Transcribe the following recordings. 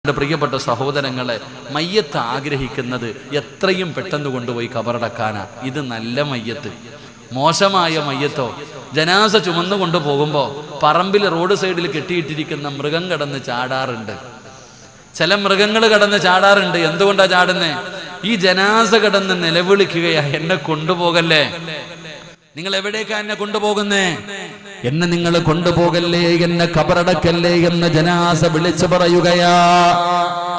എൻ്റെ പ്രിയപ്പെട്ട സഹോദരങ്ങളെ, മയ്യത്ത് ആഗ്രഹിക്കുന്നത് എത്രയും പെട്ടെന്ന് കൊണ്ടുപോയി കബറടക്കാനാ. ഇത് നല്ല മയ്യത്ത്. മോശമായ മയ്യത്തോ ജനാസ ചുമന്നു കൊണ്ടുപോകുമ്പോൾ പറമ്പിൽ റോഡ് സൈഡിൽ കെട്ടിയിട്ടിരിക്കുന്ന മൃഗം കടന്ന് ചാടാറുണ്ട്. ചില മൃഗങ്ങൾ കടന്ന് ചാടാറുണ്ട്. എന്തുകൊണ്ടാ ചാടുന്നേ? ഈ ജനാസ കടന്ന് നിലവിളിക്കുകയാ, എന്നെ കൊണ്ടുപോകല്ലേ, നിങ്ങൾ എവിടേക്കാ എന്നെ കൊണ്ടുപോകുന്നേ, എന്നെ നിങ്ങൾ കൊണ്ടുപോകല്ലേ, എന്നെ കബറടക്കല്ലേ എന്ന് ജനാസ വിളിച്ചു പറയുകയാ.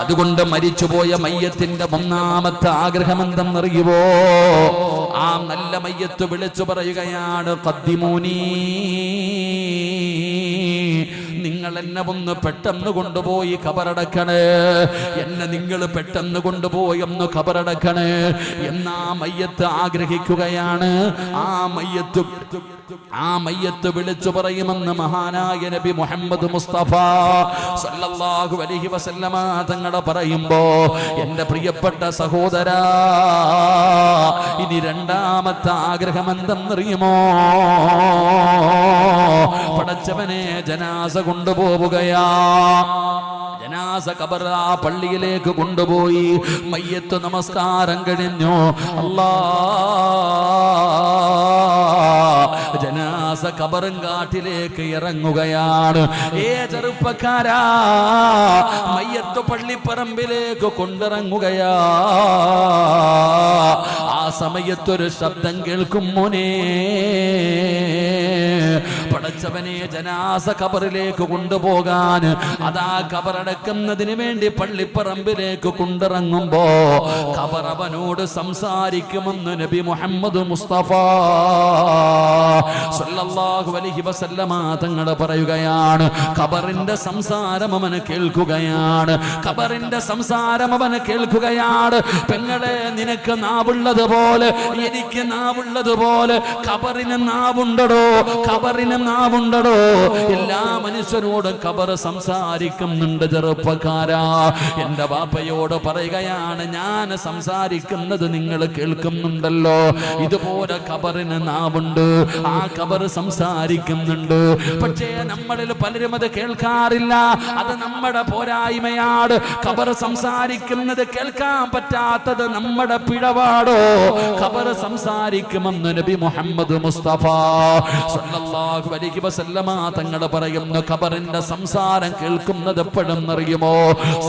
അതുകൊണ്ട് മരിച്ചുപോയ മയ്യത്തിന്റെ ഒന്നാമത്തെ ആഗ്രഹം എന്തെന്നറിയുവോ? ആ നല്ല മയ്യത്ത് വിളിച്ചു പറയുകയാണ്, ഖദ്ദിമൂനി, നിങ്ങൾ എന്നെ ഒന്ന് പെട്ടെന്ന് കൊണ്ടുപോയി കബറടക്കണേ, എന്നെ നിങ്ങൾ പെട്ടെന്ന് കൊണ്ടുപോയി ഒന്ന് കബറടക്കണേ എന്നാ മയ്യത്ത് ആഗ്രഹിക്കുകയാണ്. ആ മയ്യത്ത് വിളിച്ചു പറയുമെന്ന് മഹാനായ നബി മുഹമ്മദ് മുസ്തഫ സല്ലല്ലാഹു അലൈഹി വസല്ലമ തങ്ങൾ പറയുമ്പോ, എന്റെ പ്രിയപ്പെട്ട സഹോദരാ, ഇനി രണ്ടാമത്തെ ആഗ്രഹം എന്തെന്നറിയുമോ? പടച്ചവനെ, ജനാസ കൊണ്ടുപോവുകയാ. ജനാസ ഖബർ ആ പള്ളിയിലേക്ക് കൊണ്ടുപോയി. മയ്യത്ത് നമസ്കാരം കഴിഞ്ഞു. ജനാസ ഖബറുംകാട്ടിലേക്ക് ഇറങ്ങുകയാണ്. ചെറുപ്പക്കാരാ, മയ്യത്ത് പള്ളിപ്പറമ്പിലേക്ക് കൊണ്ടിറങ്ങുകയാ. ആ സമയത്തൊരു ശബ്ദം കേൾക്കും, മോനെ, പടച്ചവനെ, ജനാസ ഖബറിലേക്ക് കൊണ്ടുപോകാൻ അതാ ഖബറടക്കുന്നതിന് വേണ്ടി പള്ളിപ്പറമ്പിലേക്ക് കൊണ്ടിറങ്ങുമ്പോ ഖബറവനോട് സംസാരിക്കുമെന്ന് നബി മുഹമ്മദ് മുസ്തഫ സല്ലല്ലാഹു അലൈഹി വസല്ലമ തങ്ങൾ പറയുകയാണ്. ഖബറിന്റെ സംസാരം അവന് കേൾക്കുകയാണ്. ഖബറിന്റെ സംസാരം അവന് കേൾക്കുകയാണ്. പെങ്ങളെ, നിനക്ക് നാവുള്ളതുപോലെ എനിക്ക് നാവുള്ളതുപോലെ ഖബറിന് നാവുണ്ടടോ, ഖബറിന് നാവുണ്ടടോ. എല്ലാ മനുഷ്യരോടും ഖബർ സംസാരിക്കുന്നുണ്ട്. ചെറുപ്പക്കാരാ, എന്റെ ബാപ്പയോട് പറയുകയാണ്, ഞാൻ സംസാരിക്കുന്നത് നിങ്ങൾ കേൾക്കുന്നുണ്ടല്ലോ. ഇതുപോലെ ഖബറിന് നാവുണ്ട്, ആ ഖബർ സംസാരിക്കുന്നുണ്ട്. പക്ഷേ നമ്മളിൽ പലരും അത് കേൾക്കാറില്ല. അത് നമ്മുടെ പോരായ്മയാണ്. ഖബർ സംസാരിക്കുന്നത് കേൾക്കാൻ പറ്റാത്തത് നമ്മുടെ പിഴവാടോ? ഖബർ സംസാരിക്കുമെന്ന് നബി മുഹമ്മദ് മുസ്തഫ സല്ലല്ലാഹു അലൈഹി വസല്ലമ തങ്ങൾ പറയുന്നു. ഖബറിന്റെ സംസാരം കേൾക്കുന്നത് എപ്പോഴും അറിയുമോ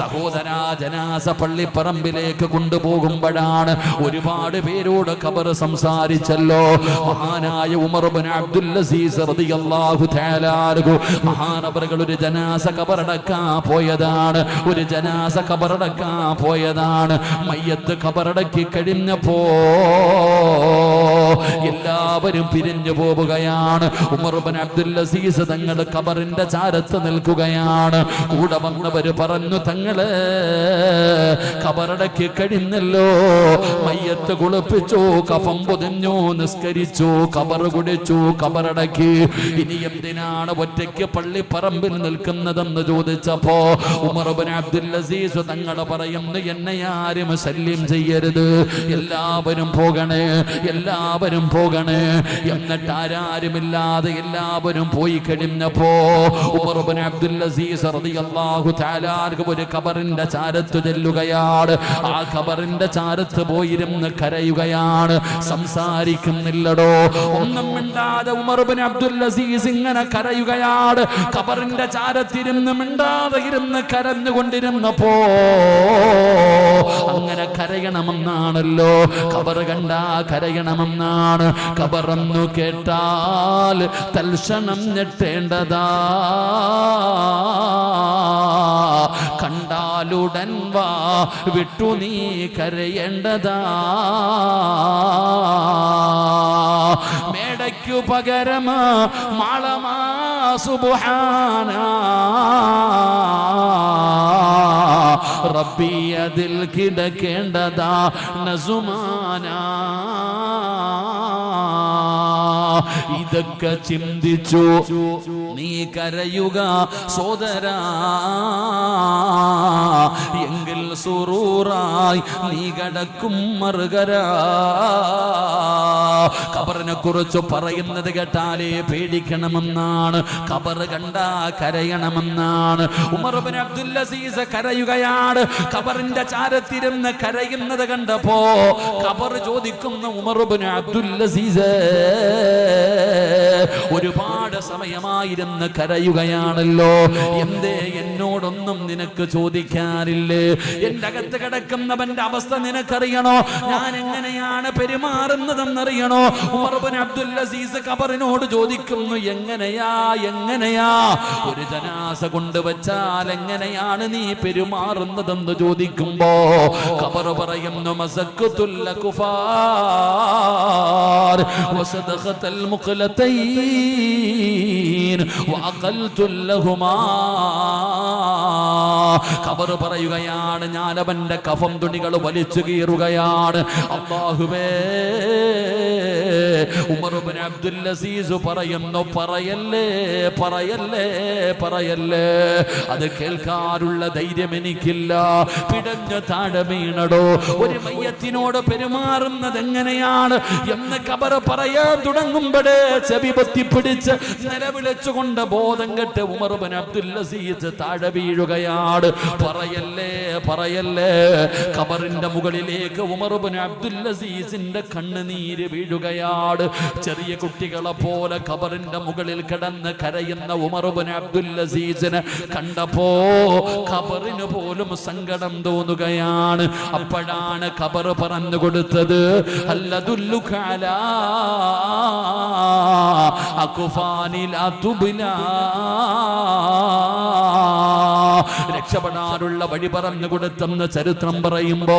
സഹോദരാ? ജനാസ പള്ളിപ്പറമ്പിലേക്ക് കൊണ്ടുപോകുമ്പോഴാണ്. ഒരുപാട് പേരോട് ഖബർ സംസാരിച്ചല്ലോ. മഹാനായ ഉമർ ഇബ്നു അബ്ദുൽ അസീസ് റളിയല്ലാഹു തആല അൻഹു മഹാനവറുകൾ ഒരു ജനാസ ഖബറടക്കാൻ പോയതാണ്. ഒരു ജനാസ ഖബറടക്കാൻ പോയതാണ്. മയ്യത്ത് ഖബറടക്കി കഴിഞ്ഞപ്പോ എല്ലാവരും പിരിഞ്ഞു പോവുകയാണ്. ഉമർ ഇബ്നു അബ്ദുൽ അസീസ് തങ്ങൾ ഖബറിന്റെ ചാരത്ത് നിൽക്കുകയാണ്. കൂടെ വന്നവര് പറഞ്ഞു, തങ്ങള് ഖബറടക്കി കഴിഞ്ഞല്ലോ, മയ്യത്ത് കുളിപ്പിച്ചു, കഫം പൊതിഞ്ഞു, നിസ്കരിച്ചു, ഖബർ കുടിച്ചു, ഖബറടക്കി. ഇനി എന്തിനാണ് ഒറ്റയ്ക്ക് പള്ളിപ്പറമ്പിൽ നിൽക്കുന്നതെന്ന് ചോദിച്ചപ്പോ ഉമർ ഇബ്നു അബ്ദുൽ അസീസ് തങ്ങൾ പറയുന്നു, എന്നെ ആരും ശല്യം ചെയ്യരുത്, എല്ലാവരും പോകണേ, എല്ലാവരും പോകണേ. എന്നിട്ട് ആരാരുമില്ലാതെ എല്ലാവരും പോയി കഴിഞ്ഞപ്പോ ഉമർ ഇബ്നു അബ്ദുൽ അസീസ് റളിയല്ലാഹു തആല അൻഹു ഒരു ഖബറിന്റെ ചാരത്ത് ചെല്ലുകയാണ്. ആ ഖബറിന്റെ ചാരത്ത് പോയിരുന്ന് കരയുകയാണ്. സംസാരിക്കുന്നില്ലടോ, ഒന്നും മിണ്ടാതെ ഉമർ ഇബ്നു അബ്ദുൽ അസീസ് ഇങ്ങനെ കരയുകയാണ്. ഖബറിന്റെ ചാരത്തിരുന്ന് മിണ്ടാതെ ഇരുന്ന് കരഞ്ഞുകൊണ്ടിരുന്നപ്പോ, അങ്ങനെ കരയണമെന്നാണല്ലോ, ഖബർ കണ്ടാ കരയണമെന്നാണ്. ഖബറെന്നു കേട്ടാൽ തൽക്ഷണം ഞെട്ടേണ്ടതാ, കണ്ടാലുടൻ വാ വിട്ടു നീ കരയേണ്ടതാ. മേടയ്ക്കു പകരം മാളമാ സുബ്ഹാന റബ്ബി, അതിൽ കിടക്കേണ്ടതാ നസുമാന. ഇതൊക്കെ ചിന്തിച്ചു നീ കരയുക സോദരാ, എങ്കിൽ സുറൂറായി നീ കടക്കും മറുകര. ഖബറിനെ കുറിച്ച് പറയുന്നത് കേട്ടാലേ പേടിക്കണമെന്നാണ്, ഖബർ കണ്ടാ കരയണമെന്നാണ്. ഉമർ ഇബ്നു അബ്ദുൽ അസീസ് കരയുകയാണ്. ഖബറിന്റെ ചാരത്തിരുന്ന് കരയുന്നത് കണ്ടപ്പോ ഖബർ ചോദിക്കുന്ന ഉമർ ഇബ്നു അബ്ദുൽ അസീസ്, ഒരുപാട് സമയമായിരുന്ന് കരയുകയാണല്ലോ, എന്തേ എന്നോടൊന്നും നിനക്ക് ചോദിക്കാറില്ലേ? എന്റെ അകത്ത് കിടക്കുന്നവന്റെ അവസ്ഥ നിനക്കറിയണോ? ഞാൻ എങ്ങനെയാണ് പെരുമാറുന്നതെന്നറിയണോ? ഉമർ ഇബ്നു അബ്ദുൽ അസീസ് ഖബറിനോട് ചോദിക്കുന്നു, എങ്ങനെയാ ഒരു ജനാസ കൊണ്ടുവച്ചാൽ എങ്ങനെയാണ് നീ പെരുമാറുന്നതെന്ന് ചോദിക്കുമ്പോ ഖബർ പറയുന്നു, മസഖ്തുൽ കുഫാർ വസദഖതൽ മുഖലതൈൻ വഅഖൽതുൽ ലഹുമാ. ഖബർ പറയുകയാണ്, ഞാൻ അവന്റെ കഫം തുണികൾ വലിച്ചു കീറുകയാണ്. അല്ലാഹുവേ, ഉമർ ഇബ്നു അബ്ദുൽ അസീസ് പറയുന്നു, പറയല്ലേ, അത് കേൾക്കാനുള്ള ധൈര്യം എനിക്കില്ല. പിടഞ്ഞ താഴെ വീണടോ. ഒരു മയ്യത്തിനോട് പെരുമാറുന്നത് എങ്ങനെയാണ് എന്ന് ഖബർ പറയാൻ തുടങ്ങുമ്പോഴേ ചെവി പൊത്തിപ്പിടിച്ച് നിലവിളിച്ചുകൊണ്ട് ബോധം കെട്ട് ഉമർ ഇബ്നു അബ്ദുൽ അസീസ് താഴെ വീഴുകയാണ്. പറയല്ലേ. ഖബറിന്റെ മുകളിലേക്ക് ഉമർ ഇബ്നു അബ്ദുൽ അസീസിന്റെ കണ്ണുനീര് വീഴുകയാണ്. ചെറിയ കുട്ടികളെ പോലെ ഖബറിന്റെ മുകളിൽ കിടന്ന് കരയുന്ന ഉമർ ഇബ്നു അബ്ദുൽ അസീസിനെ കണ്ടപ്പോ ഖബറിന് പോലും സങ്കടം തോന്നുകയാണ്. അപ്പോഴാണ് ഖബർ പറഞ്ഞു കൊടുത്തത്, അല്ലദുല്ലുക അലാ അഖ്ഫാനിൽ അതുബ്ലാ, രക്ഷപ്പെടാനുള്ള വഴി പറഞ്ഞു കൊടുത്തെന്ന് ചരിത്രം പറയുമ്പോ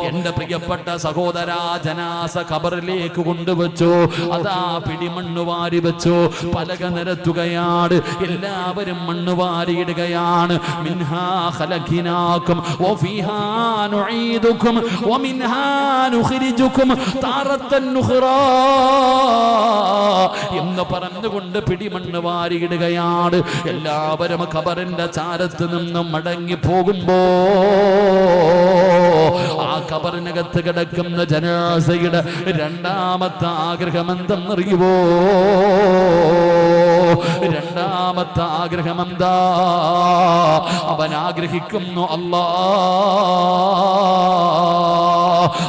എന്റെ പ്രിയപ്പെട്ട സഹോദര, ജനാസ ഖബറിലേക്ക് കൊണ്ടുവച്ചു. അതാ പിടിമണ്ണ് വാരി വെച്ചു, പലക നിരത്തുകയാണ്. എല്ലാവരും മണ്ണ് വാരിയിടുകയാണ്. മിൻഹാ ഖലഖനാകും വഫീഹാ നുഈദുകും വമിൻഹാ നുഖ്രിജുകും താറത്തൻ നുഖ്റാ എന്ന് പറഞ്ഞുകൊണ്ട് പിടിമണ്ണ് വാരിയിടുകയാണ്. എല്ലാവരും ഖബറിന്റെ ചാരത്ത് നിന്നും മടങ്ങി പോകുമ്പോ ആ ഖബറിനകത്ത് കിടക്കുന്ന ജനാസയുടെ രണ്ടാമത്തെ ആഗ്രഹം എന്തെന്നറിയുവോ? രണ്ടാമത്തെ ആഗ്രഹം എന്താ? അവൻ ആഗ്രഹിക്കുന്നു,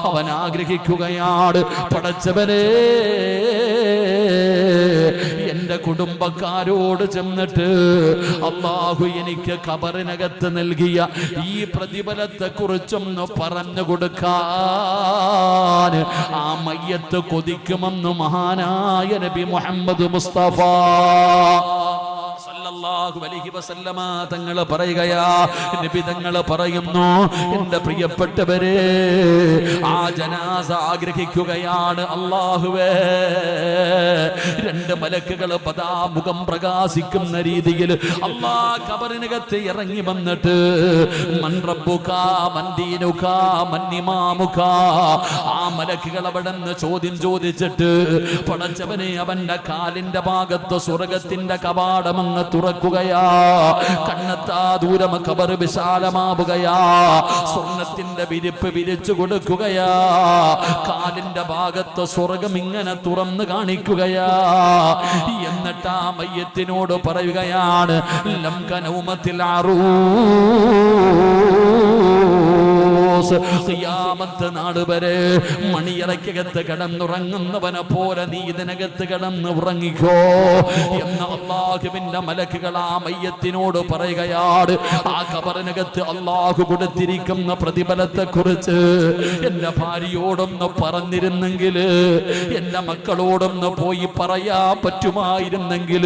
അവൻ ആഗ്രഹിക്കുകയാണ്, പടച്ചവനെ, എന്റെ കുടുംബക്കാരോട് ചെന്നിട്ട് അല്ലാഹു എനിക്ക് ഖബറിനകത്ത് നൽകിയ ഈ പ്രതിഫലത്തെ കുറിച്ചൊന്ന് പറഞ്ഞു കൊടുക്കാൻ ആ മയ്യത്ത് കൊതിക്കുമെന്ന് മഹാനായ നബി മുഹമ്മദ് മുസ്തഫ സല്ലല്ലാഹു അലൈഹി വസല്ലമ തങ്ങൾ പറയുകയാ, നബി തങ്ങൾ പറയുന്നു, എന്റെ പ്രിയപ്പെട്ടവരെ, ആ ജനാസ ആഗ്രഹിക്കുകയാണ്, അല്ലാഹുവേ, രണ്ട് മലക്കുകൾ പദാമുഖം പ്രകാശിക്കുന്ന രീതിയിൽ അല്ലാഹ് ഖബറിനകത്ത് ഇറങ്ങി വന്നിട്ട് മൻ റബ്ബുക മൻ ദീനുക മൻ ഇമാമുക, ആ മലക്കുകൾ അവിടെ നിന്ന് ചോദ്യം ചോദിച്ചിട്ട് പടച്ചവനെ അവന്റെ കാലിന്റെ ഭാഗത്ത് സ്വർഗത്തിന്റെ കവാടമങ്ങ് തുറക്കുകയാ. കണ്ണെത്താ ദൂരം ഖബർ വിശാലമാവുകയാ. സ്വർണത്തിന്റെ വിരിപ്പ് വിരിച്ചു കൊടുക്കുകയാ. കാലിന്റെ ഭാഗത്ത് സ്വർഗം ഇങ്ങനെ തുറന്നു കാണിക്കുകയാ. എന്നിട്ട് ആ മയ്യത്തിനോട് പറയുകയാണ്, ലം കനൗമത്തിൽ ഖിയാമത്ത് നാട് വരെ മണിയറയ്ക്കകത്ത് കിടന്നുറങ്ങുന്നവനെ പോലെ നീ ഇതിനകത്ത് കിടന്ന് ഉറങ്ങിക്കോ എന്ന് അല്ലാഹുവിന്റെ മലക്കുകൾ ആ മയ്യത്തിനോട് പറയുകയാണ്. ആ ഖബറിനകത്ത് അല്ലാഹു കൊടുത്തിരിക്കുന്ന പ്രതിഫലത്തെ കുറിച്ച് എന്റെ ഭാര്യയോടൊന്ന് പറഞ്ഞിരുന്നെങ്കിൽ, എന്റെ മക്കളോടൊന്ന് പോയി പറയാൻ പറ്റുമായിരുന്നെങ്കിൽ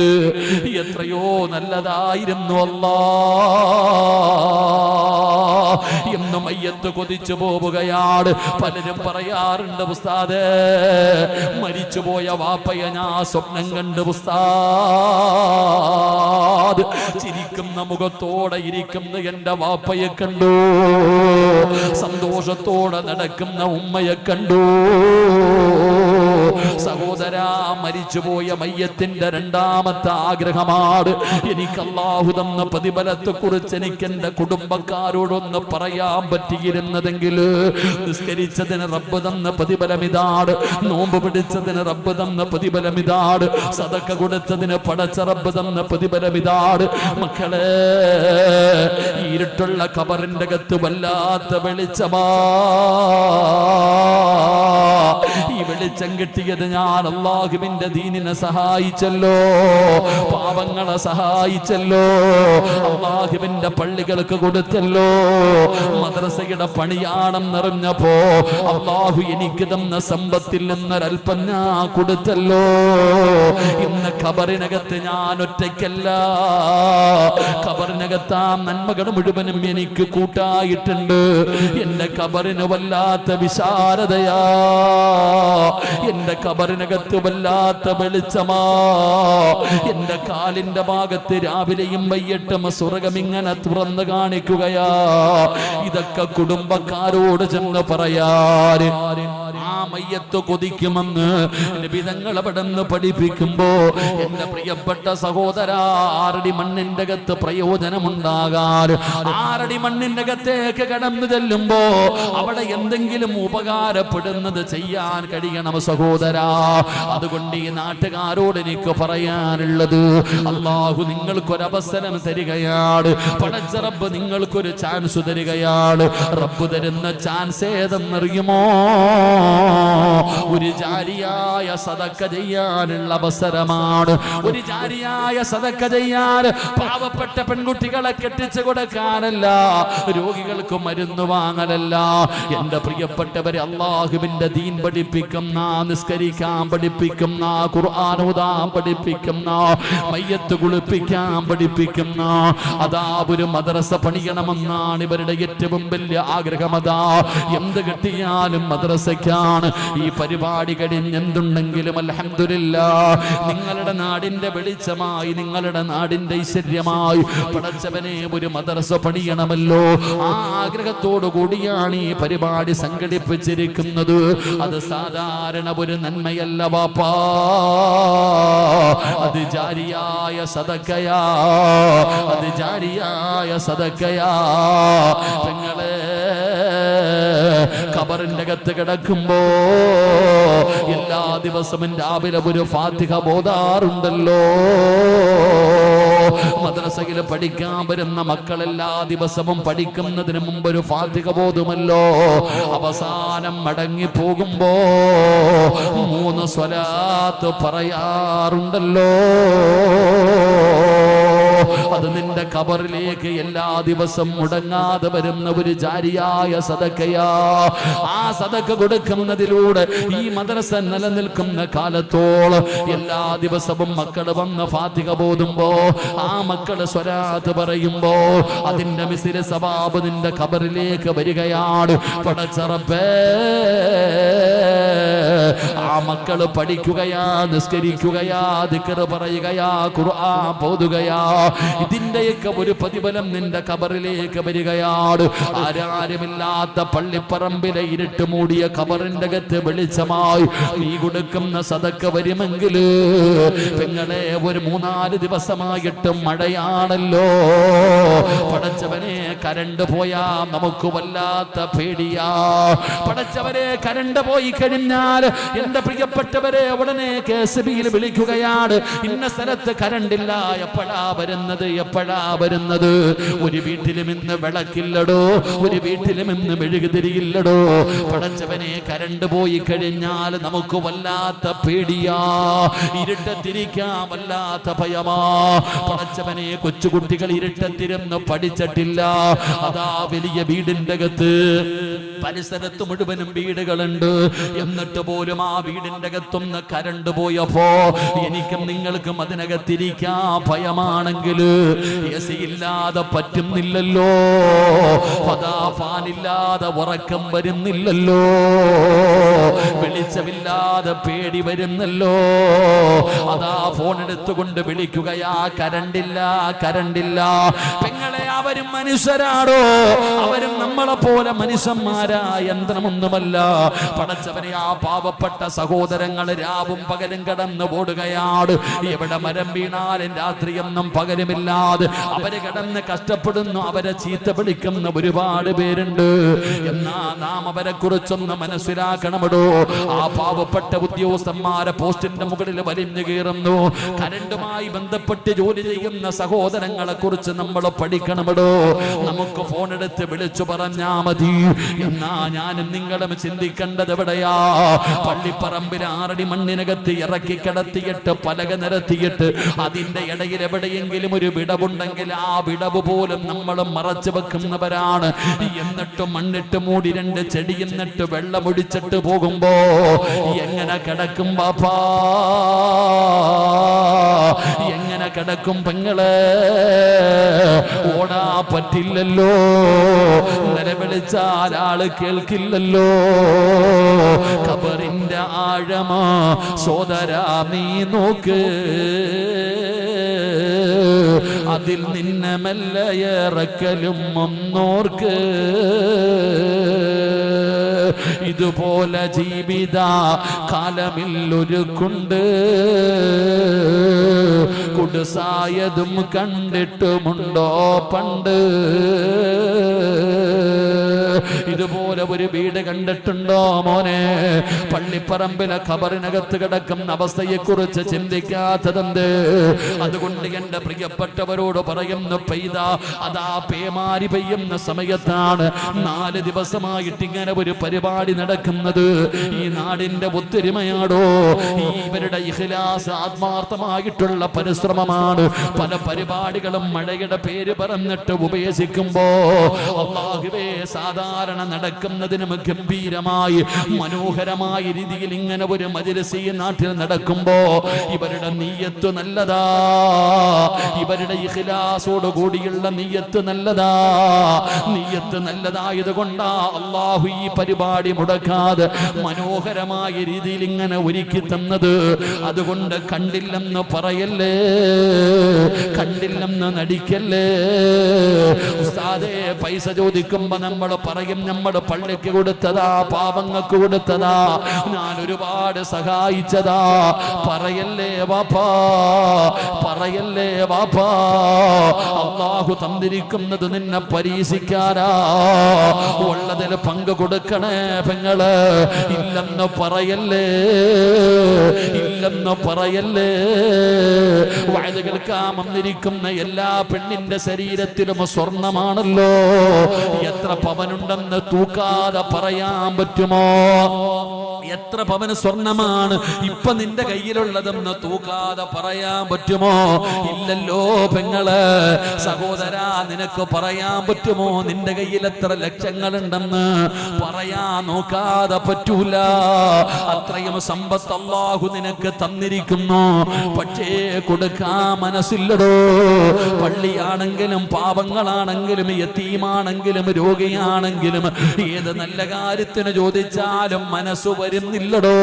എത്രയോ നല്ലതായിരുന്നു എന്ന് മയ്യത്ത് കൊതിച്ചു പോവുകയാണ്. പലരും പറയാറുണ്ട്, ഉസ്താദേ, മരിച്ചുപോയ വാപ്പയെ ഞാൻ സ്വപ്നം കണ്ട് ഉസ്താദ്, ചിരിക്കുന്ന മുഖത്തോടെ ഇരിക്കുന്ന എന്റെ വാപ്പയെ കണ്ടു, സന്തോഷത്തോടെ നടക്കുന്ന ഉമ്മയെ കണ്ടു. സഹോദരാ, മരിച്ചുപോയ മയ്യത്തിന്റെ രണ്ടാമത്തെ ആഗ്രഹമാണ് എനിക്ക് അല്ലാഹു തന്ന പ്രതിഫലത്തെ കുറിച്ച് എനിക്ക് എന്റെ കുടുംബക്കാരോടൊന്ന് പറയാൻ പറ്റിയിരുന്നതെങ്കിൽ നിസ്കരിച്ചതിന് റബ്ബ് തന്ന പ്രതിഫലം ഇതാണ്, നോമ്പ് പിടിച്ചതിന് റബ്ബ് തന്ന പ്രതിഫലം ഇതാണ്, സദക്ക കൊടുത്തതിന് പടച്ച റബ്ബ് തന്ന പ്രതിഫലം ഇതാണ്. മക്കളെ, ഇരുട്ടുള്ള ഖബറിന്റെ അകത്ത് വല്ലാത്ത വെളിച്ചമാ. ഈ വെളിച്ചം കിട്ടിയത് ഞാൻ അല്ലാഹുവിന്റെ ദീനിനെ സഹായിച്ചല്ലോ, പാവങ്ങളെ സഹായിച്ചല്ലോ, അല്ലാഹുവിന്റെ പള്ളികൾക്ക് കൊടുത്തല്ലോ, മദ്രസയുടെ പണിയാണെന്നറിഞ്ഞപ്പോ അല്ലാഹു എനിക്ക് തന്ന സമ്പത്തിൽ നിന്നൊരൽപ്പം ഞാൻ കൊടുത്തല്ലോ. ഇന്ന് ഖബറിനകത്ത് ഞാൻ ഒറ്റയ്ക്കല്ല, ഖബറിനകത്ത് ആ നന്മകൾ മുഴുവനും എനിക്ക് കൂട്ടായിട്ടുണ്ട്. എന്റെ ഖബറിന് വല്ലാത്ത വിശാലതയാ, എന്റെ ഖബറിനകത്ത് വല്ലാത്ത വെളിച്ചമാ. എന്റെ കാലിന്റെ ഭാഗത്ത് രാവിലെയും വൈകിട്ടും സ്വർഗം ഇങ്ങനെ തുറന്നു കാണിക്കുകയാ. ഇതൊക്കെ കുടുംബക്കാരോട് ചെന്ന് പറയാൻ ആ മയ്യത്ത് കൊതിക്കുമെന്ന് നബി തങ്ങൾ അവിടുന്ന് പഠിപ്പിക്കുമ്പോ എന്റെ പ്രിയപ്പെട്ട സഹോദര, 6 അടി മണ്ണിന്റെ അകത്ത് പ്രയോജനമുണ്ടാകാൻ, 6 അടി മണ്ണിന്റെ അകത്തേക്ക് കടന്നു ചെല്ലുമ്പോ അവിടെ എന്തെങ്കിലും ഉപകാരപ്പെടുന്നത് ചെയ്യാൻ കഴിയണം സഹോദര. അതുകൊണ്ട് ഈ നാട്ടുകാരോട് എനിക്ക് പറയാനുള്ളത്, അല്ലാഹു നിങ്ങൾക്കൊരവസരം തരികയാണ്, പടച്ച റബ്ബ് നിങ്ങൾക്കൊരു ചാൻസ് തരികയാണ്. റബ്ബ് തരുന്ന ചാൻസ് ഏതെന്നറിയുമോ? ഒരു ജാരിയായ സദക്ക ചെയ്യാനുള്ള അവസരമാണ്. ഒരു ജാരിയായ സദക്ക ചെയ്യാൻ പാവപ്പെട്ട പെൺകുട്ടികളെ കെട്ടിച്ചു കൊടുക്കാനല്ല, രോഗികൾക്ക് മരുന്ന് വാങ്ങലല്ല. എന്റെ പ്രിയപ്പെട്ടവരെ, അല്ലാഹുവിന്റെ ദീൻ പഠിപ്പിക്കുന്ന, നിസ്കരിക്കാൻ പഠിപ്പിക്കുന്ന, ഖുർആൻ ഓതാൻ പഠിപ്പിക്കുന്ന, മയ്യത്ത് കുളിപ്പിക്കാൻ പഠിപ്പിക്കുന്ന അതാ ഒരു മദ്രസ പണിയണമെന്നാണ് ഇവരുടെ ഏറ്റവും വലിയ ആഗ്രഹം. അതാ എന്ത് കിട്ടിയാലും മദ്രസയ്ക്കാണ്. ഈ പരിപാടി കഴിഞ്ഞെന്തുണ്ടെങ്കിലും അൽഹംദുലില്ലാഹ് നിങ്ങളുടെ നാടിന്റെ വെളിച്ചമായി, നിങ്ങളുടെ നാടിന്റെ ഐശ്വര്യമായി പടച്ചവനെ ഒരു മദ്രസ പണിയണമല്ലോ. ആ ആഗ്രഹത്തോടു കൂടിയാണ് ഈ പരിപാടി സംഘടിപ്പിച്ചിരിക്കുന്നത്. അത് സാധാരണ ഒരു നന്മയല്ല വാപ്പാ, അത് ജാരിയായ സദക്കയാ, അത് ജാരിയായ സദക്കയാ. പെങ്ങളെ, ഖബറിന്റെ അകത്ത് കിടക്കുമ്പോ എല്ലാ ദിവസവും രാവിലെ ഒരു ഫാത്തിഹ ബോധാറുണ്ടല്ലോ. മദ്രസയിൽ പഠിക്കാൻ വരുന്ന മക്കൾ എല്ലാ ദിവസവും പഠിക്കുന്നതിന് മുമ്പ് ഒരു ഫാത്തിഹ ബോധുമല്ലോ. അവസാനം മടങ്ങി പോകുമ്പോ 3 സ്വലാത്ത് പറയാറുണ്ടല്ലോ. അത് നിന്റെ ഖബറിലേക്ക് എല്ലാ ദിവസം മുടങ്ങാതെ വരുന്ന ഒരു ജാരിയായ സദക്കയാ. ആ സദക്ക കൊടുക്കുന്നതിലൂടെ ഈ മദ്രസ നിലനിൽക്കുന്ന കാലത്തോളം എല്ലാ ദിവസവും മക്കൾ വന്ന് ഫാത്തിഹ ബോധുമ്പോ, ആ മക്കള് സ്വലാത്ത് പറയുമ്പോ അതിന്റെ മിസ്രി സവാബ് നിന്റെ ഖബറിലേക്ക് വരികയാണ്. പടച്ച റബ്ബേ, ആ മക്കള് പഠിക്കുകയാ, നിസ്കരിക്കുകയാ, ദിക്ർ പറയുകയാ, ഖുർആൻ ഓതുകയാ. ഇതിന്റെയൊക്കെ ഒരു പ്രതിഫലം നിന്റെ ഖബറിലേക്ക് വരികയാണ്. ആരാരുമില്ലാത്ത പള്ളിപ്പറമ്പിലെ ഇരുട്ട് മൂടിയ ഖബറിന്റെ അകത്ത് വെളിച്ചമായി നീ കൊടുക്കുന്ന സദക്ക വരുമെങ്കിൽ പെങ്ങളെ, ഒരു 3-4 ദിവസമായിട്ടും മഴയാണല്ലോ. പടച്ചവനെ, കരണ്ട് പോയാ നമുക്ക് വല്ലാത്ത പേടിയാ. പടച്ചവരെ, കരണ്ട് പോയി കഴിഞ്ഞാൽ എന്റെ പ്രിയപ്പെട്ടവരെ ഉടനെ KSBയിൽ വിളിക്കുകയാണ്, ഇന്ന സ്ഥലത്ത് കരണ്ടില്ല, എപ്പോഴാ വരുന്നത്, എപ്പോഴാ വരുന്നത്. ഒരു വീട്ടിലും ഇന്ന് വിളക്കില്ലടോ, ഒരു വീട്ടിലും ഇന്ന് മെഴുകുതിരിയില്ലടോ. പടച്ചവനെ, കരണ്ട് പോയി കഴിഞ്ഞാൽ നമുക്ക് വല്ലാത്ത പേടിയാ, ഇരുട്ടത്തിരിക്കാൻ വല്ലാത്ത ഭയമാ. പടച്ചവനെ, കൊച്ചുകുട്ടികൾ ഇരുട്ടത്തിരുന്ന് പഠിച്ചിട്ടില്ല. അതാ വലിയ വീടിന്റെ അകത്ത് പരിസരത്ത് മുഴുവനും വീടുകളുണ്ട്, എന്നിട്ട് പോലും ആ വീടിന്റെ അകത്തൊന്ന് കരണ്ട് പോയപ്പോ എനിക്കും നിങ്ങൾക്കും അതിനകത്തിരിക്കാൻ ഭയമാണെങ്കിൽ AC ഇല്ലാതെ പറ്റുന്നില്ലല്ലോ, അതാ ഫാനില്ലാതെ ഉറക്കം വരുന്നില്ലല്ലോ, വെളിച്ചമില്ലാതെ പേടി വരുന്നല്ലോ. അതാ ഫോൺ എടുത്തുകൊണ്ട് വിളിക്കുകയാ, കരണ്ടില്ല, കരണ്ടില്ല. പെങ്ങളെ, അവരും മനുഷ്യരാണോ? അവരും നമ്മൾ നമ്മളെ പോലെ മനുഷ്യന്മാരായ യന്ത്രമൊന്നുമല്ല. പടച്ചവനെ, ആ പാവപ്പെട്ട സഹോദരങ്ങൾ രാവും പകലും കടന്നു ഓടുകയാണ്. എവിടെ മരം വീണാലും രാത്രിയൊന്നും പകലുമില്ലാതെ അവര് കിടന്ന് കഷ്ടപ്പെടുന്നു. അവരെ ചീത്ത വിളിക്കുന്ന ഒരുപാട് പേരുണ്ട്. എന്നാ നാം അവരെ കുറിച്ചൊന്ന് മനസ്സിലാക്കണമടോ. ആ പാവപ്പെട്ട ഉദ്യോഗസ്ഥന്മാരെ പോസ്റ്റിന്റെ മുകളിൽ വലിഞ്ഞു കയറുന്നു. കരണ്ടുമായി ബന്ധപ്പെട്ട് ജോലി ചെയ്യുന്ന സഹോദരങ്ങളെ കുറിച്ച് നമ്മൾ പഠിക്കണമടോ. നമുക്ക് ഫോൺ എടുത്ത് വിളിച്ചു പറഞ്ഞാ മതി. എന്നാ ഞാനും നിങ്ങളും ചിന്തിക്കേണ്ടത് എവിടെയാ? പള്ളിപ്പറമ്പിൽ 6 അടി മണ്ണിനകത്ത് ഇറക്കി കിടത്തിയിട്ട് പലക നിരത്തിയിട്ട് അതിന്റെ ഇടയിൽ എവിടെയെങ്കിലും ഒരു വിടവുണ്ടെങ്കിൽ ആ വിടവ് പോലും നമ്മൾ മറച്ചു വെക്കുന്നവരാണ്. എന്നിട്ട് മണ്ണിട്ട് മൂടി 2 ചെടി എന്നിട്ട് വെള്ളമൊടിച്ചിട്ട് പോകുമ്പോ എങ്ങനെ കിടക്കും ബാപ്പാ? എങ്ങനെ കിടക്കും പെങ്ങളെ? ഓടാ പറ്റില്ലല്ലോ, നിലവിളിച്ചാൽ ആള് കേൾക്കില്ലല്ലോ. ഖബറിന്റെ ആഴമാ സോദരാ നീ നോക്ക്, അതിൽ നിന്നെ മെല്ലെ ഇറക്കലും ഒന്നോർക്ക്. ഇതുപോലെ ജീവിത കാലമില്ലൊരുക്കുണ്ട്, കുടുസായതും കണ്ടിട്ടുമുണ്ടോ പണ്ട്? ഇതുപോലെ ഒരു വീട് കണ്ടിട്ടുണ്ടോ മോനെ? പള്ളിപ്പറമ്പിലെ ഖബറിനകത്ത് കിടക്കുന്ന അവസ്ഥയെ കുറിച്ച് ചിന്തിക്കാത്തതെന്ത്? അതുകൊണ്ട് എന്റെ പ്രിയപ്പെട്ടവരോട് പറയുന്നു, പെയ്ത അതാ പേമാരി പെയ്യുന്ന സമയത്താണ് 4 ദിവസമായിട്ട് ഇങ്ങനെ ഒരു പരിപാടി നടക്കുന്നത്. ഈ നാടിന്റെ ഒത്തൊരുമയാടോ, ഇവരുടെ ഇഖ്ലാസ് ആത്മാർത്ഥമായിട്ടുള്ള പരിശ്രമമാണ്. പല പരിപാടികളും മഴയുടെ പേര് പറഞ്ഞിട്ട് ഉപേക്ഷിക്കുമ്പോ അല്ലാഹുവേ, സാധാരണ നടക്കുന്നതിനും ഗംഭീരമായി മനോഹരമായ രീതിയിൽ ഇങ്ങനെ ഒരു മജ്‌ലിസ് ഈ നാട്ടിൽ നടക്കുമ്പോ ഇവരുടെ നിയ്യത്ത് നല്ലതാ, ഇവരുടെ ഇഖ്ലാസോട് കൂടിയുള്ള നിയ്യത്ത് നല്ലതാ. നിയ്യത്ത് നല്ലതായത് കൊണ്ടാ അല്ലാഹു ഈ പരിപാടി മുടക്കാതെ മനോഹരമായ രീതിയിൽ ഇങ്ങനെ ഒരുക്കി തന്നത്. അതുകൊണ്ട് കണ്ടില്ലെന്ന് പറയല്ലേ, കണ്ടില്ലെന്ന് നടിക്കല്ലേ. ഉസ്താദേ, പൈസ ചോദിക്കുമ്പോ നമ്മൾ പറയും നമ്മൾ പള്ളിക്ക് കൊടുത്തതാ, പാവങ്ങൾക്ക് കൊടുത്തതാ, ഞാൻ ഒരുപാട് സഹായിച്ചതാ. പറയല്ലേ വാപ്പാ, പറയല്ലേ വാപ്പാ. അല്ലാഹു തന്നിരിക്കുന്നത് നിന്നെ പരീക്ഷിക്കാനാ. ഉള്ളതിൽ പങ്ക് കൊടുക്കണേ പെങ്ങള്. ഇല്ലെന്ന് പറയല്ലേ, ഇല്ലെന്ന് പറയല്ലേ. വഅദ് കേൾക്കാൻ വന്നിരിക്കുന്ന എല്ലാ പെണ്ണിന്റെ ശരീരത്തിലും സ്വർണമാണല്ലോ. എത്ര പവനുണ്ടെന്ന് തൂക്കാതെ പറയാൻ പറ്റുമോ? എത്ര പവന് സ്വർണമാണ് ഇപ്പൊ നിന്റെ കയ്യിലുള്ളതെന്ന് തൂക്കാതെ പറയാൻ പറ്റുമോ? ഇല്ലല്ലോ പെങ്ങള്. സഹോദരാ, നിനക്ക് പറയാൻ പറ്റുമോ നിന്റെ കയ്യിൽ എത്ര ലക്ഷങ്ങളുണ്ടെന്ന്? പറയാൻ നോക്കാതെ പറ്റൂല. അത്രയും സമ്പത്ത് അല്ലാഹു നിനക്ക് തന്നിരിക്കുന്നു. പക്ഷേ കൊടുക്കാൻ മനസ്സില്ലടോ. പള്ളിയാണെങ്കിലും പാവങ്ങളാണെങ്കിലും യതീമാണെങ്കിലും രോഗിയാണെങ്കിലും ഏത് നല്ല കാര്യത്തിന് ചോദിച്ചാലും മനസ്സ് വരുന്നില്ലടോ.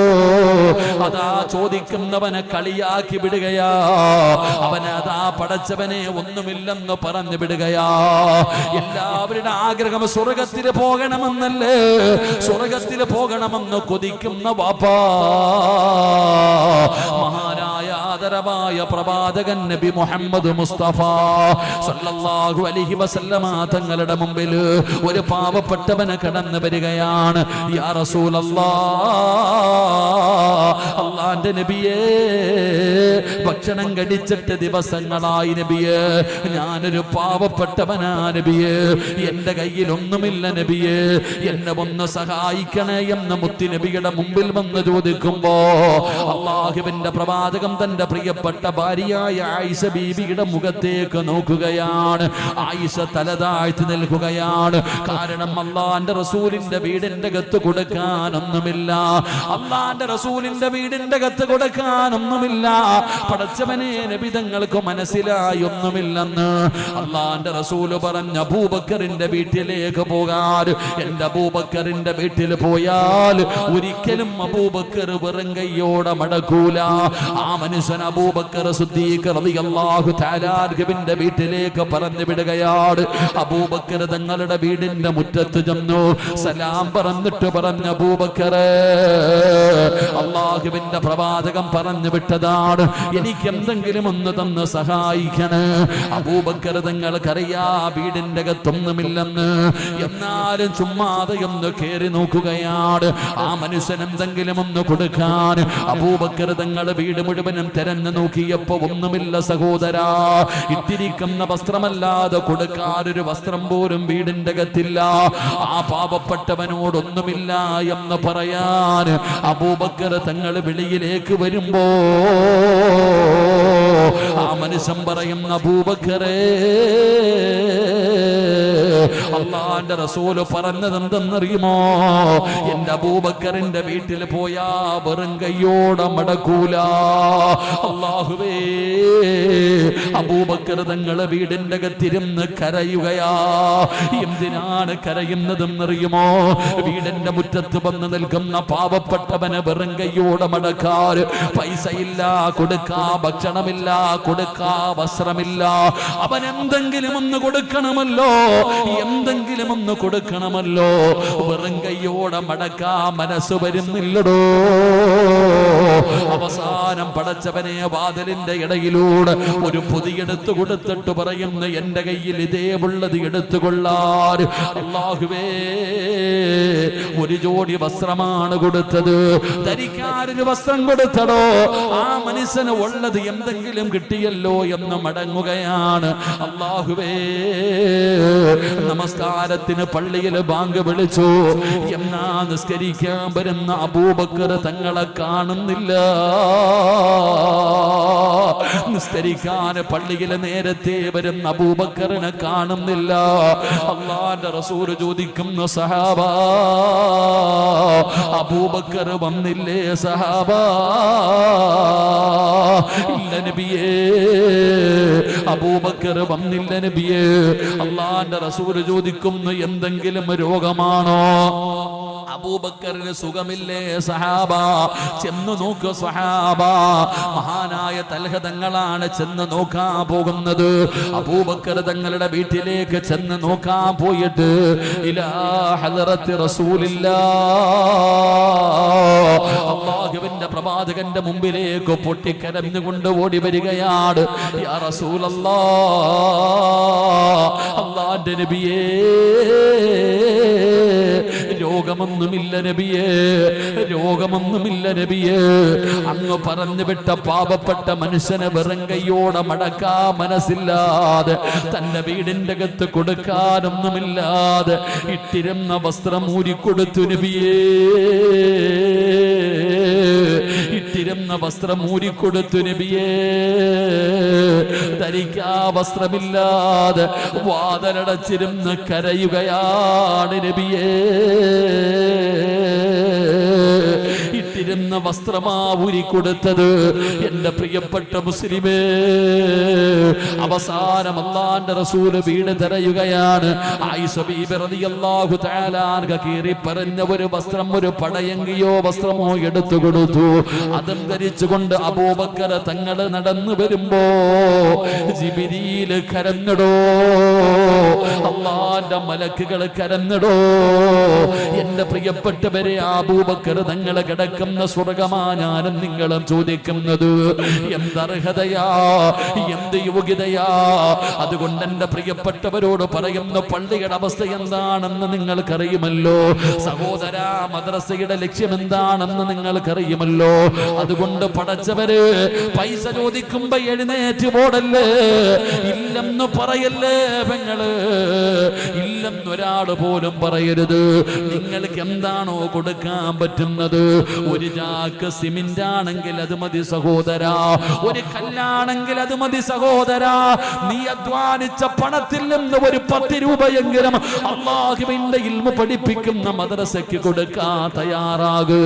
അതാ ചോദിക്കുന്നവനെ കളിയാക്കി വിടുകയാ. അവന് അതാ പടച്ചവനെ ഒന്നുമില്ലെന്ന് പറഞ്ഞു വിടുകയാ. എല്ലാവരുടെ ആഗ്രഹം സ്വർഗത്തിൽ പോകണമെന്നല്ലേ, സ്വർഗത്തിൽ പോകണമെന്ന് കൊതിക്കുന്ന വാപ്പാ. മഹാനായ ആദരവായ പ്രവാചകൻ നബി മുഹമ്മദ് മുസ്തഫ സല്ലല്ലാഹു അലൈഹി വസല്ലമ തങ്ങളുടെ മുമ്പിൽ ഒരു പാവപ്പെട്ടവന് കടന്നു വരികയാണ്. യാ റസൂലല്ലാഹ്, അല്ലാഹുവിന്റെ നബിയേ, ഭക്ഷണം കഴിച്ചിട്ട് ദിവസങ്ങളായി നബിയേ, ഞാനൊരു പാവപ്പെട്ടവനാ നബിയേ, എന്റെ കയ്യിൽ ഒന്നുമില്ല നബിയേ, എന്നെ ഒന്ന് സഹായിക്കണേ എന്ന് മുത്തി നബിയുടെ മുമ്പിൽ വന്ന് ചോദിക്കുമ്പോ അല്ലാഹുവിന്റെ പ്രവാചകം തന്റെ പ്രിയപ്പെട്ട ഭാര്യയായ ആയിഷ ബീവിയുടെ മുഖത്തേക്ക് നോക്കുകയാണ്. ആയിഷ തലതാഴ്ത്തി നിൽക്കുകയാണ്. കാരണം അല്ലാഹുവിന്റെ റസൂലിന്റെ വീടിന്റെ അകത്ത് കൊടുക്കാനൊന്നുമില്ല. അല്ലാഹുവിന്റെ റസൂലിന്റെ വീടിന്റെ അകത്ത് കൊടുക്കാനൊന്നുമില്ല. പടച്ചവനെ, നബി തങ്ങൾക്ക് മനസ്സിലായി ഒന്നുമില്ലെന്ന്. അല്ലാഹുവിന്റെ റസൂല് പറഞ്ഞ അബൂബക്കറിന്റെ വീട്ടിലേക്ക് പോകാൻ. എന്റെ അബൂബക്കറിന്റെ വീട്ടിൽ പോയാൽ ഒരിക്കലും അബൂബക്കർ വെറും കൈയോടെ മടക്കൂല. ആ മനുഷ്യൻ അബൂബക്കർ സിദ്ദീഖ് റളിയല്ലാഹു തആല അൻഹുവിന്റെ വീട്ടിലേക്ക് പറഞ്ഞു വിടുകയാണ്. അബൂബക്കർ തങ്ങളുടെ വീടിന്റെ മുറ്റത്ത് ചെന്നു സലാം പറഞ്ഞിട്ട് പറഞ്ഞു, അബൂബക്കറേ, അല്ലാഹുവിന്റെ പ്രവാചകൻ പറഞ്ഞു വിട്ടതാണ്, എനിക്ക് എന്തെങ്കിലും ഒന്ന് തന്ന് സഹായിക്കണേ. അബൂബക്കർ തങ്ങൾക്കറിയാ വീടിന്റെ അകത്തൊന്നുമില്ലെന്ന്, എന്നാലും ചുമ്മാതെ ഒന്ന് കേറി നോക്കുകയാണ്. ആ മനുഷ്യൻ എന്തെങ്കിലും ഒന്ന് കൊടുക്കാൻ അബൂബക്കർ തങ്ങൾ വീട് മുഴുവനും തെരഞ്ഞു നോക്കിയപ്പോ ഒന്നുമില്ല സഹോദരാ. ഇട്ടിരിക്കുന്ന വസ്ത്രമല്ലാതെ കൊടുക്കാൻ ഒരു വസ്ത്രം പോലും വീടിന്റെ അകത്തില്ല. ആ പാവപ്പെട്ടവനോടൊന്നുമില്ല എന്ന് പറയാൻ അബൂബക്കർ തങ്ങൾ വെളിയിലേക്ക് വരുമ്പോ ആ മനുഷ്യൻ പറയുന്ന, അബൂബക്കറേ, അല്ലാഹുവിന്റെ റസൂൽ പറഞ്ഞത് എന്തെന്നറിയുമോ? എന്റെ അബൂബക്കറിന്റെ വീട്ടിൽ പോയാ വെറും കയ്യോടെ മടക്കൂല. അല്ലാഹുവേ, അബൂബക്കർ തങ്ങളെ വീടിന്റെ അകത്തിരുന്ന് കരയുകയാ. എന്തിനാണ് കരയുന്നതെന്നറിയുമോ? വീടിന്റെ മുറ്റത്ത് വന്ന് നിൽക്കുന്ന പാവപ്പെട്ടവന് വെറും കയ്യോടെ മടക്കാർ പൈസയില്ല, കൊടുക്കാ ഭക്ഷണമില്ല, കൊടുക്കാ വസ്ത്രമില്ല. അവൻ എന്തെങ്കിലും ഒന്ന് കൊടുക്കണമല്ലോ, എന്തെങ്കിലും ഒന്ന് കൊടുക്കണമല്ലോ. വെറും കയ്യോടെ മടക്കാ മനസ്സ് വരുന്നില്ലടോ. അവസാനം പടച്ചവനെ വാതിലിന്റെ ഇടയിലൂടെ ഒരു പൊതിയെടുത്ത് കൊടുത്തിട്ട് പറയുന്നു, എന്റെ കയ്യിൽ ഇതേ ഉള്ളത് എടുത്തുകൊള്ളാൻ. അല്ലാഹുവേ, ഒരു ജോഡി വസ്ത്രമാണ് കൊടുത്തത്, ധരിക്കാനൊരു വസ്ത്രം കൊടുത്തടോ. ആ മനുഷ്യന് ഉള്ളത് എന്തെങ്കിലും കിട്ടിയല്ലോ എന്ന് മടങ്ങുകയാണ്. അല്ലാഹുവേ, നമസ്കാരത്തിന് പള്ളിയിൽ ബാങ്ക് വിളിച്ചു, എന്നാ നിസ്കരിക്കാൻ വരുന്ന അബൂബക്കർ തങ്ങളെ കാണുന്നില്ല. നിസ്കരിക്കാൻ പള്ളിയിൽ നേരത്തെ വരുന്ന അബൂബക്കറിനെ കാണുന്നില്ല. അല്ലാഹുവിന്റെ റസൂൽ ചോദിക്കുന്നു, സഹാബ, അബൂബക്കർ വന്നില്ലേ സഹാബ? ഇല്ല നബിയേ, അബൂബക്കർ വന്നില്ല നബിയേ. അല്ലാഹുവിന്റെ റസൂൽ ചോദിക്കുന്നു, എന്തെങ്കിലും രോഗമാണോ? അബൂബക്കറിന് സുഖമില്ലേ സഹാബ? ചെന്ന് നോക്ക് സഹാബ. മഹാനായ തൽഹ തങ്ങളാണ് ചെന്ന് നോക്കാൻ പോകുന്നത്. അബൂബക്കർ തങ്ങളുടെ വീട്ടിലേക്ക് ചെന്ന് നോക്കാൻ പോയിട്ട് ഇലാ ഹദറത്തി റസൂലില്ലാഹ്, അല്ലാഹുവിന്റെ പ്രവാചകന്റെ മുമ്പിലേക്ക് പൊട്ടിക്കരഞ്ഞുകൊണ്ട് ഓടി വരികയാണ്. യാ റസൂലല്ലാഹ്, അല്ലാഹുവിന്റെ നബിയേ, രോഗമൊന്നുമില്ല നബിയേ, രോഗമൊന്നുമില്ല നബിയേ. അങ്ങ് പറഞ്ഞു വിട്ട പാവപ്പെട്ട മനുഷ്യന് വെറും കയ്യോടെ മടക്കാ മനസ്സില്ലാതെ, തന്റെ വീടിന്റെ അകത്ത് കൊടുക്കാനൊന്നുമില്ലാതെ ഇട്ടിരുന്ന വസ്ത്രം ഊരിക്കൊടുത്തു നബിയേ. ഇട്ടിരുന്ന വസ്ത്രം ഊരിക്കൊടുത്തു നബിയേ. ധരിക്കാ വസ്ത്രമില്ലാതെ വാതിലടച്ചിരുന്ന് കരയുകയാണ് നബിയേ. ഇട്ടിരുന്ന വസ്ത്രമാ ഊരിക്കൊടുത്തത്. എന്റെ പ്രിയപ്പെട്ട മുസ്ലിമേ, അവസാനം അല്ലാഹുവിന്റെ റസൂൽ വീട് തിരയുകയാണ്. ആയിഷ ബീബി റളിയല്ലാഹു തആല അൻഹ കീറി പറഞ്ഞ ഒരു വസ്ത്രം, ഒരു പടയങ്കിയോ വസ്ത്രമോ എടുത്തു കൊടുത്തു. അതും ധരിച്ചുകൊണ്ട് അബൂബക്കർ തങ്ങൾ നടന്നു വരുമ്പോ ജിബ്രീൽ കരഞ്ഞടോ, അല്ലാഹുവിന്റെ മലക്കുകൾ കരഞ്ഞടോ. എന്റെ പ്രിയപ്പെട്ടവരെ, അബൂബക്കർ തങ്ങൾ കിടക്കുന്ന സ്വർഗമാ ഞാനും നിങ്ങളും ചോദിക്കുന്നത്. എന്തർഹതയാ, എന്ത് യോഗ്യതയാ? അതുകൊണ്ട് എന്റെ പ്രിയപ്പെട്ടവരോട് പറയുന്ന, പള്ളിയുടെ അവസ്ഥ എന്താണെന്ന് നിങ്ങൾക്കറിയുമല്ലോ. സഹോദര, മദ്രസയുടെ ലക്ഷ്യം എന്താണെന്ന് നിങ്ങൾക്കറിയുമല്ലോ. അതുകൊണ്ട് പടച്ചവര്, പൈസ ചോദിക്കുമ്പോ എഴുന്നേറ്റ് പോടല്ലേ, ഇല്ലെന്ന് പറയല്ലേ പെങ്ങള്, ഇല്ലെന്നൊരാൾ പോലും പറയരുത്. നിങ്ങൾക്ക് എന്താണോ കൊടുക്കാൻ പറ്റുന്നത്, ഒരു ചാക്ക് സിമന്റ് ആണെങ്കിൽ അത് മതി സഹോദരാ, ഒരു കല്ലാണെങ്കിൽ അത് മതി സഹോദരാ. നീ അധ്വാനിച്ച പണത്തിൽ നിന്ന് ഒരു 10 രൂപയെങ്കിലും അല്ലാഹുവിന്റെ ഇൽമു പഠിപ്പിക്കുന്ന മദ്രസയ്ക്ക് കൊടുക്കാൻ തയ്യാറാകൂ.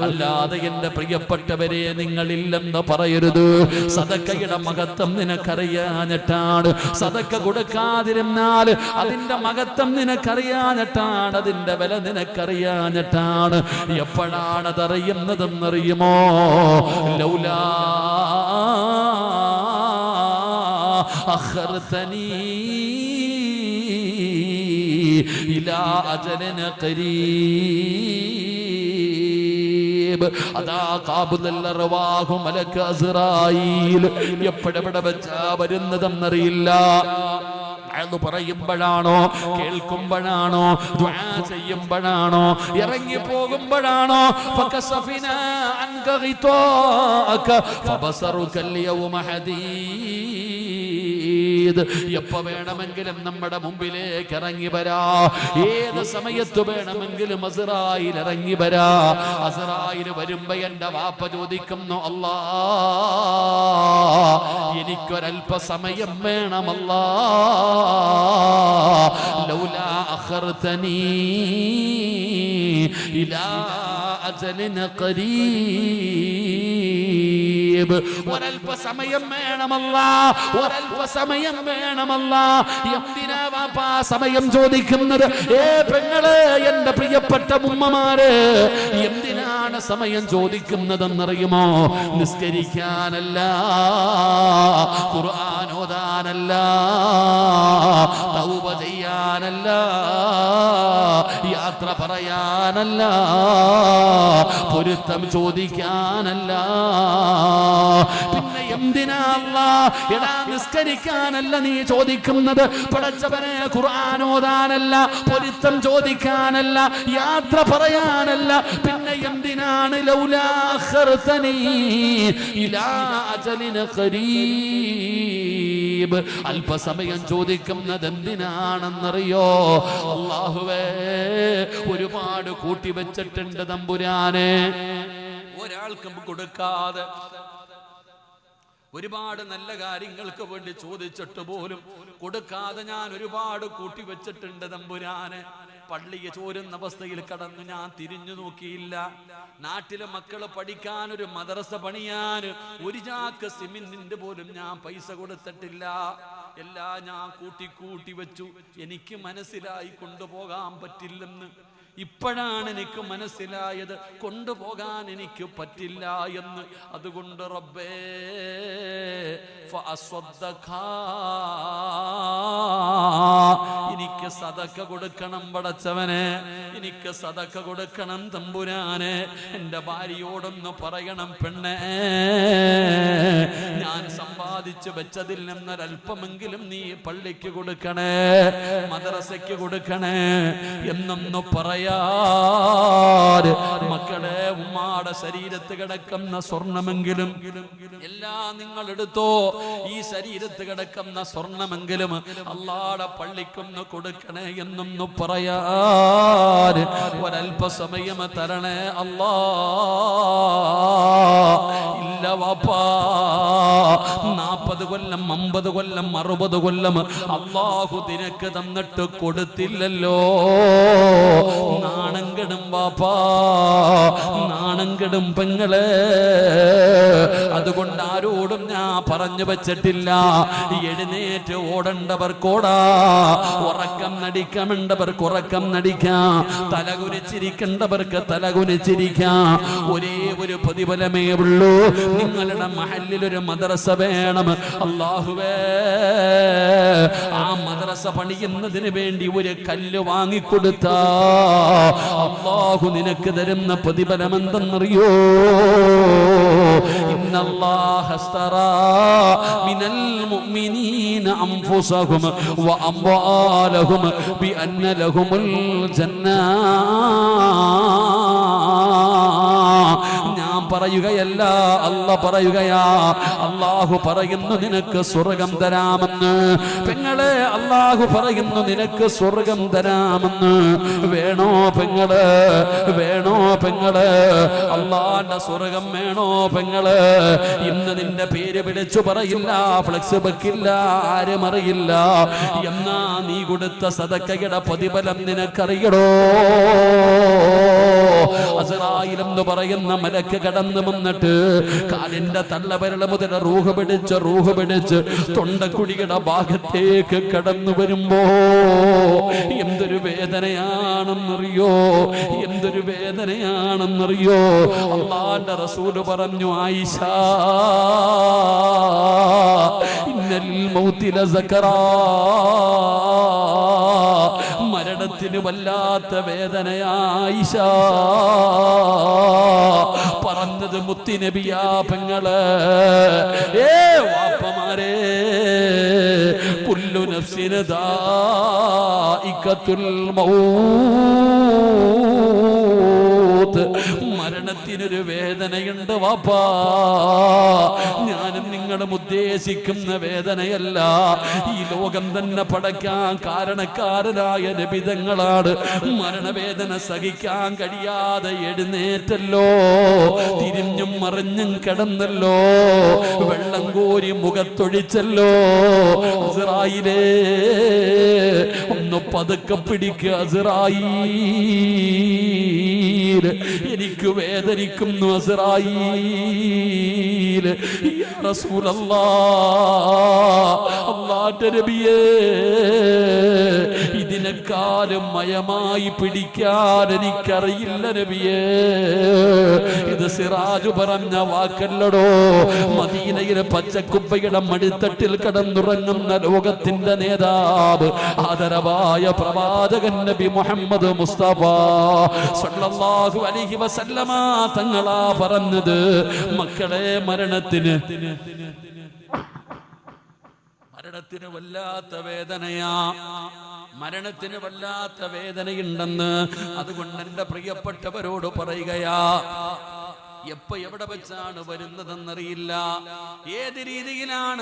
അല്ലാതെ എന്റെ പ്രിയപ്പെട്ടവരെ, നിങ്ങളില്ലെന്ന് പറയരുത്. സദക്കയുടെ മഹത്വം നിനക്കറിയാഞ്ഞിട്ടാണ്. സദക്ക കൊടുക്കാതിരുന്നാൽ അതിന്റെ മഹത്വം നിനക്കറിയാഞ്ഞിട്ടാണ്, അതിന്റെ വില നിനക്കറിയാഞ്ഞിട്ടാണ്. എപ്പോഴാണ് അതറിയുന്നത് പറയുന്നതെന്നറിയുമോ? ലൗലാ അഖർതനീ ഇലാ അജലിൻ ഖരീബ്. അതാ ഖാബിദുൽ അർവാഹു മലക്ക് അസ്റായീൽ എപ്പോഴെവിടെ വെച്ചാ വരുന്നതെന്നറിയില്ല. അത് പറയുമ്പോഴാണോ, കേൾക്കുമ്പോഴാണോ, ദുആ ചെയ്യുമ്പോഴാണോ, ഇറങ്ങി പോകുമ്പോഴാണോ? ഫകസഫിനാ അൻക ഗിതാഅക ഫബസറുക അൽയൗമ ഹദീദ്. എപ്പോ വേണമെങ്കിലും നമ്മുടെ മുമ്പിലേക്ക് ഇറങ്ങി വരാ, ഏത് സമയത്ത് വേണമെങ്കിലും അസ്റായീൽ ഇറങ്ങി വരാ. അസ്റായീൽ വരുമ്പോ എന്റെ വാപ്പ ചോദിക്കുന്നു, അല്ലാ എനിക്കൊരല്പസമയം വേണം അല്ലാ, ലൗലാ അഖർതനീ ഇലാ അജലിൻ ഖരീബ്. ഒരല്പസമയം വേണമല്ലാ, ഒരല്പസമയം വേണമല്ലാ. എന്തിനാ വാപ്പാ സമയം ചോദിക്കുന്നത്? പെങ്ങള്, എന്റെ പ്രിയപ്പെട്ട ഉമ്മമാര്, എന്തിനാണ് സമയം ചോദിക്കുന്നതെന്നറിയുമോ? നിസ്കരിക്കാനല്ല, ഖുർആൻ ഓതാനല്ല, തൗബ ചെയ്യാനല്ല, യാത്ര പറയാനല്ല, പൊരുത്തം ചോദിക്കാനല്ല. പിന്നെ എന്തിനാ അല്ലാ? എടാ, നിസ്കരിക്കാനല്ല നീ ചോദിക്കുന്നത്, പടച്ചവനെ ഖുർആൻ ഓതാനല്ല, പൊരുത്തം ചോദിക്കാനല്ല, യാത്ര പറയാനല്ല. പിന്നെ എന്തിനാണ് ലൗലാ അഖർതനീ ഇലാ അജലിൻ ഖരീബ്? അല്പസമയം ചോദിക്കുന്നത് എന്തിനാണെന്നറിയോ? അല്ലാഹുവേ, ഒരുപാട് കൂട്ടിവെച്ചിട്ടുണ്ട് തമ്പുരാനെ, ഒരാൾക്കും കൊടുക്കാതെ. ഒരുപാട് നല്ല കാര്യങ്ങൾക്ക് വേണ്ടി ചോദിച്ചിട്ട് പോലും കൊടുക്കാതെ ഞാൻ ഒരുപാട് കൂട്ടിവെച്ചിട്ടുണ്ട് തമ്പുരാനെ. പള്ളിയെ ചോരുന്ന അവസ്ഥയിൽ കടന്നു ഞാൻ തിരിഞ്ഞു നോക്കിയില്ല. നാട്ടിലെ മക്കള് പഠിക്കാൻ ഒരു മദ്രസ പണിയാൻ ഒരു ചാക്ക് സിമന്റിന്റെ പോലും ഞാൻ പൈസ കൊടുത്തിട്ടില്ല. എല്ലാം ഞാൻ കൂട്ടി വെച്ചു. എനിക്ക് മനസ്സിലായി കൊണ്ടുപോകാൻ പറ്റില്ലെന്ന്. ഇപ്പോഴാണ് എനിക്ക് മനസ്സിലായത് കൊണ്ടുപോകാൻ എനിക്ക് പറ്റില്ല എന്ന്. അതുകൊണ്ട് റബ്ബേ എനിക്ക് സദക്ക കൊടുക്കണം പടച്ചവനെ, എനിക്ക് സദക്ക കൊടുക്കണം തമ്പുരാനെ. എൻ്റെ ഭാര്യയോടൊന്ന് പറയണം, പെണ്ണേ, ഞാൻ സമ്പാദിച്ചു വെച്ചതിൽ നിന്നൊരൽപ്പമെങ്കിലും നീ പള്ളിക്ക് കൊടുക്കണേ, മദ്രസയ്ക്ക് കൊടുക്കണേ എന്നൊന്ന് പറയാ. മക്കളെ, ഉമ്മാടെ ശരീരത്ത് കിടക്കുന്ന സ്വർണമെങ്കിലും എല്ലാം നിങ്ങൾ എടുത്തോ. ഈ ശരീരത്ത് കിടക്കുന്ന സ്വർണമെങ്കിലും അല്ലാഹുവിന്റെ പള്ളിക്കൊന്ന് കൊടുക്കണേ എന്നൊന്ന് പറയാ. ഒരല്പസമയം തരണേ അല്ലാ. ഇല്ല വാപ്പാ, 40 കൊല്ലം 50 കൊല്ലം 60 കൊല്ലം അല്ലാഹു നിനക്ക് തന്നിട്ട് കൊടുത്തില്ലല്ലോ. നാണം കെടും വാപ്പാ, നാണം കെടും പെങ്ങളെ. അതുകൊണ്ട് ആരോടും ഞാൻ പറഞ്ഞു വെച്ചിട്ടില്ല. എഴുന്നേറ്റ് ഓടേണ്ടവർക്കോടാ, ഉറക്കം നടിക്കണ്ടവർക്ക് ഉറക്കം നടിക്കാം, തലകുനിച്ചിരിക്കേണ്ടവർക്ക് തലകുനിച്ചിരിക്കാം. ഒരേ ഒരു പ്രതിഫലമേ ഉള്ളൂ. നിങ്ങളുടെ മഹല്ലിൽ ഒരു മദ്രസ വേണം. അല്ലാഹുവേ, ആ മദ്രസ പണിയുന്നതിന് വേണ്ടി ഒരു കല്ല് വാങ്ങിക്കൊടുത്ത അല്ലാഹു നിനക്ക് തരുന്ന പ്രതിഫലം എന്തെന്നറിയോ? ഇന്നല്ലാഹ അസ്തറാ മിനൽ മുഅ്മിനീന അൻഫുസഹും വ അംവാലഹും ബിഅന്ന ലഹുമുൽ ജന്നാ. ഞാൻ പറയുകയല്ല, അല്ലാഹു പറയുകയാ. അല്ലാഹു പറയുന്നു നിനക്ക് സ്വർഗം തരാമെന്ന്. പെങ്ങളെ, അല്ലാഹു പറയുന്നു നിനക്ക് സ്വർഗം തരാമെന്ന്. വേണോ പെങ്ങള്? വേണോ പെങ്ങള്? അല്ലാഹുവിന്റെ സ്വർഗം വേണോ പെങ്ങള്? ഇന്ന് നിന്റെ പേര് വിളിച്ചു പറയില്ല, ഫ്ലക്സ് വെക്കില്ല, ആരും അറിയില്ല. എന്നാ നീ കൊടുത്ത സദക്കയുടെ പ്രതിഫലം നിനക്കറിയടോ. അസ്റായിൽ എന്ന് പറയുന്ന മലക്ക് കടന്നു വന്നിട്ട് കാലിന്റെ തള്ളവിരൽ മുതൽ റൂഹ് പിടിച്ച് തൊണ്ടക്കുഴിയുടെ ഭാഗത്തേക്ക് കടന്നു വരുമ്പോ എന്തൊരു വേദനയാണെന്നറിയോ, എന്തൊരു വേദനയാണെന്നറിയോ. അല്ലാഹുവിന്റെ റസൂല് പറഞ്ഞു, ആയിഷ ഇന്നൽ മൗതി ലസകറാ, മരണത്തിന് വല്ലാത്ത വേദനയാ ആയിഷ. പറഞ്ഞത് മുത്തുനബിയാ പെങ്ങള്. വാപ്പമാരെ, കുല്ലു നഫ്സിൻ ദാഇഖത്തുൽ മൗത്ത്, മരണത്തിനൊരു വേദനയുണ്ട് വാപ്പാ. ഞാനും നിങ്ങളും ഉദ്ദേശിക്കുന്ന വേദനയല്ല. ഈ ലോകം തന്നെ പടയ്ക്കാൻ കാരണക്കാരനായ നബിതങ്ങളാണ് മരണവേദന സഹിക്കാൻ കഴിയാതെ എഴുന്നേറ്റല്ലോ, തിരിഞ്ഞും മറിഞ്ഞും കിടന്നല്ലോ, വെള്ളം കോരി മുഖത്തൊഴിച്ചല്ലോ. അസ്റായിലേ, ഒന്ന് പതുക്കെ പിടിക്കുക അസ്റായീൽ, എനിക്ക് വേദനിക്കുന്നു അസ്റായീൽ. യാ റസൂലല്ലാഹ്, അല്ലാഹുവിന്റെ നബിയേ, ഇതിനെക്കാളും മയമായി പിടിക്കാൻ എനിക്കറിയില്ല നബിയേ. ഇത് സിറാജ് പറഞ്ഞ വാക്കല്ലടോ. മദീനയിലെ പച്ചക്കുപ്പയുടെ മടിത്തട്ടിൽ കിടന്നുറങ്ങുന്ന ലോകത്തിന്റെ നേതാവ് ആദരവായ പ്രവാചകൻ നബി മുഹമ്മദ് മുസ്തഫ സല്ലല്ലാഹു അലൈഹി വസല്ലമ തങ്ങളാ പറഞ്ഞത്, മക്കളെ, മരണത്തിന് വല്ലാത്ത വേദനയാ, മരണത്തിന് വല്ലാത്ത വേദനയുണ്ടെന്ന്. അതുകൊണ്ട് എന്റെ പ്രിയപ്പെട്ടവരോട് പറയുകയാ, എപ്പോ എവിടെ വെച്ചാണ് വരുന്നതെന്നറിയില്ല, ഏത് രീതിയിലാണ്